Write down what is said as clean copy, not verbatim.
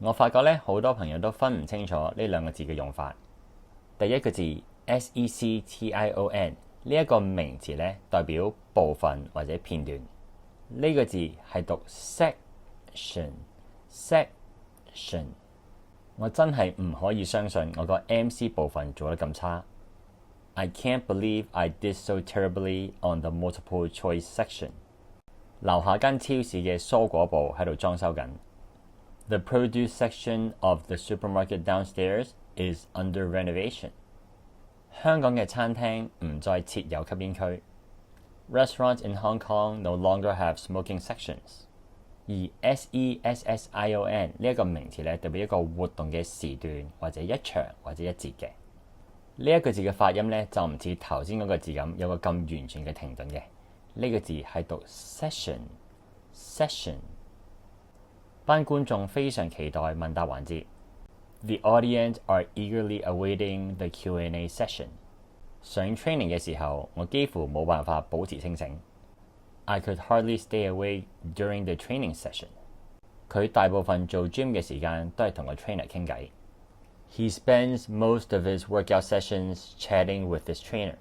我發覺咧，好多朋友都分唔清楚呢兩個字嘅用法。第一個字 SEK-shuhn 呢一個名詞咧，代表部分或者片段。呢個字係讀 SEH-shuhn。我真係唔可以相信我個 MC 部分做得咁差。I can't believe I did so terribly on the multiple choice section。樓下間超市嘅蔬果部喺度裝修緊。The produce section of the supermarket downstairs is under renovation。香港嘅餐廳唔再設有吸煙區。Restaurants in Hong Kong no longer have smoking sections。而 SEH-shuhn 呢一個名詞咧，代表一個活動嘅時段或者一場或者一節嘅。呢一個字嘅發音咧，就唔似頭先嗰個字咁有個咁完全嘅停頓嘅。呢個字係讀 session。班觀眾非常期待問答環節。The audience are eagerly awaiting the Q&A session。上 training 嘅時候，我幾乎冇辦法保持清醒。I could hardly stay awake during the training session。佢大部分做 gym 嘅時間都係同個 trainer 傾偈。He spends most of his workout sessions chatting with his trainer。